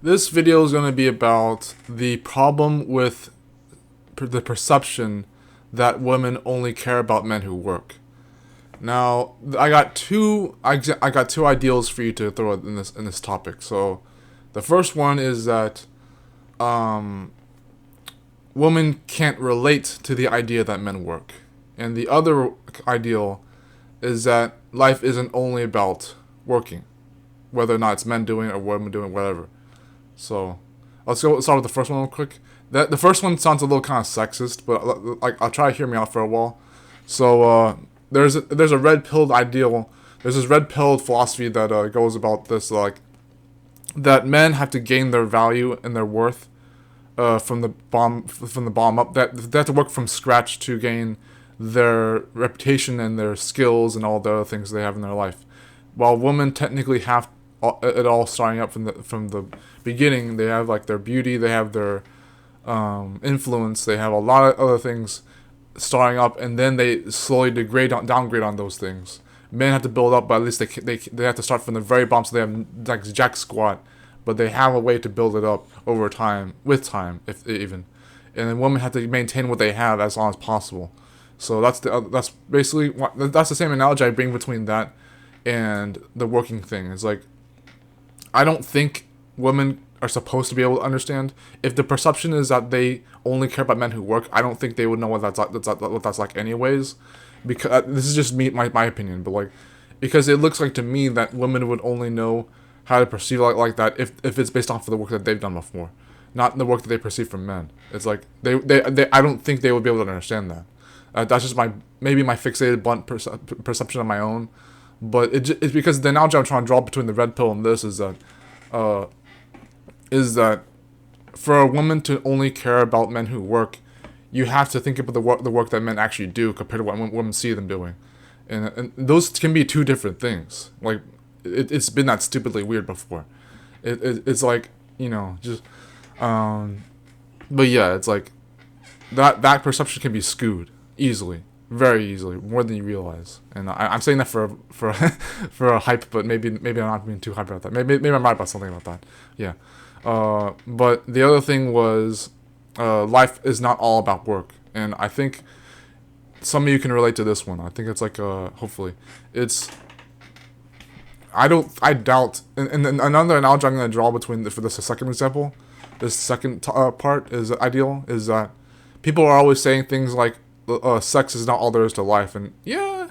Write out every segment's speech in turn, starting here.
This video is going to be about the problem with the perception that women only care about men who work. Now, I got two ideals for you to throw in this topic. So, the first one is that women can't relate to the idea that men work, and the other ideal is that life isn't only about working, whether or not it's men doing it or women doing it, whatever. So, let's start with the first one real quick. The first one sounds a little kind of sexist, but like I'll try to hear me out for a while. So there's a red pilled ideal. There's this red pilled philosophy that goes about this, like that men have to gain their value and their worth from the bottom up. That they have to work from scratch to gain their reputation and their skills and all the other things they have in their life. While women technically have it all starting up from the beginning. They have like their beauty, they have their influence, they have a lot of other things starting up, and then they slowly downgrade on those things. Men have to build up, but at least they have to start from the very bottom, so they have like jack squat, but they have a way to build it up over time, with time, if even. And then women have to maintain what they have as long as possible. So that's basically that's the same analogy I bring between that and the working thing. It's like, I don't think women are supposed to be able to understand. If the perception is that they only care about men who work, I don't think they would know what that's like anyways. Because this is just my opinion, but like, because it looks like to me that women would only know how to perceive like that if it's based off of the work that they've done before, not the work that they perceive from men. It's like they I don't think they would be able to understand that. That's just maybe my fixated blunt perception of my own. But it's because the analogy I'm trying to draw between the red pill and this is that for a woman to only care about men who work, you have to think about the work that men actually do compared to what women see them doing, and those can be two different things. Like it's been that stupidly weird before. It's like, just but yeah, it's like that perception can be skewed easily. Very easily, more than you realize, and I'm saying that for for a hype, but maybe I'm not being too hype about that. Maybe I'm right about something about that. Yeah, but the other thing was, life is not all about work, and I think some of you can relate to this one. I think it's like hopefully it's. I doubt, and another analogy I'm going to draw for this second example, this second part is ideal is that people are always saying things like, sex is not all there is to life, and yeah,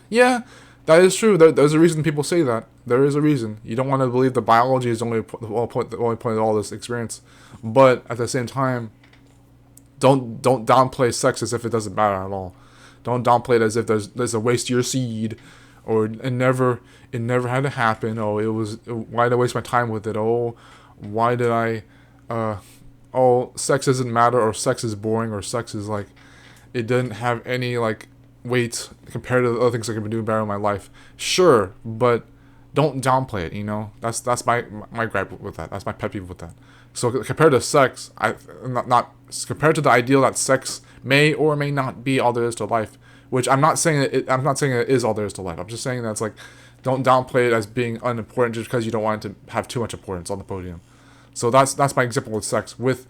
that is true. There's a reason people say that. There is a reason. You don't want to believe that biology is the only point of all this experience, but at the same time, don't downplay sex as if it doesn't matter at all. Don't downplay it as if there's a waste of your seed, or it never had to happen. Oh, why did I waste my time with it? Oh, why did I? Sex doesn't matter, or sex is boring, or sex is like, it doesn't have any like weight compared to the other things I could be doing better in my life. Sure, but don't downplay it. That's my gripe with that. That's my pet peeve with that. So compared to sex, not compared to the ideal that sex may or may not be all there is to life. Which I'm not saying it is all there is to life. I'm just saying that it's like, don't downplay it as being unimportant just because you don't want it to have too much importance on the podium. So that's my example with sex. With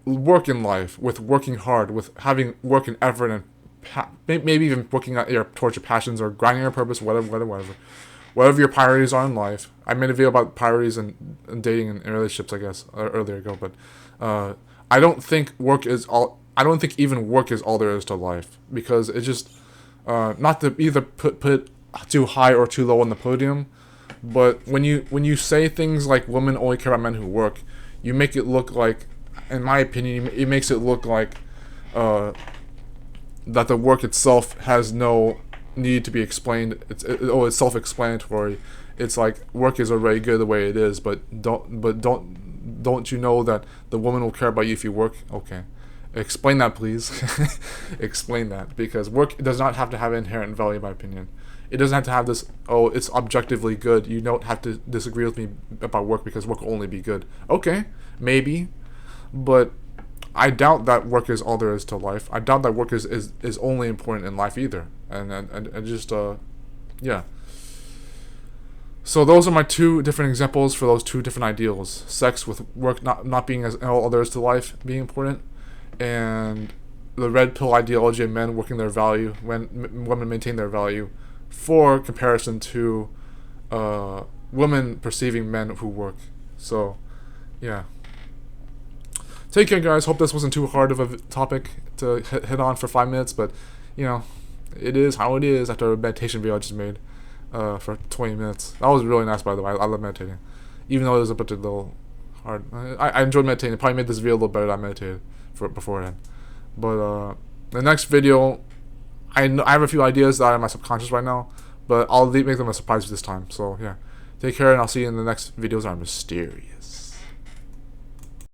work in life, with working hard, with having work and effort, and maybe even working towards your passions or grinding your purpose, whatever your priorities are in life. I made a video about priorities and dating and relationships, I guess, earlier ago, but I don't think even work is all there is to life, because it's just not to either put it too high or too low on the podium, but when you say things like women only care about men who work, you make it look like, in my opinion, it makes it look like that the work itself has no need to be explained. It's self-explanatory. It's like work is already good the way it is, but don't you know that the woman will care about you if you work? Okay, explain that, please. Explain that, because work does not have to have inherent value, in my opinion. It doesn't have to have this, it's objectively good. You don't have to disagree with me about work because work will only be good. Okay, maybe. But I doubt that work is all there is to life. I doubt that work is only important in life either. And just yeah. So those are my two different examples for those two different ideals: sex with work not being as all there is to life being important, and the red pill ideology of men working their value when women maintain their value, for comparison to women perceiving men who work. So, yeah. Take care, guys. Hope this wasn't too hard of a topic to hit on for 5 minutes, but it is how it is after a meditation video I just made for 20 minutes. That was really nice, by the way. I love meditating, even though it was a bit a little hard. I enjoyed meditating. It probably made this video a little better than I meditated beforehand. But the next video, I have a few ideas that are in my subconscious right now, but I'll make them a surprise this time. So yeah, take care, and I'll see you in the next videos. Are mysterious.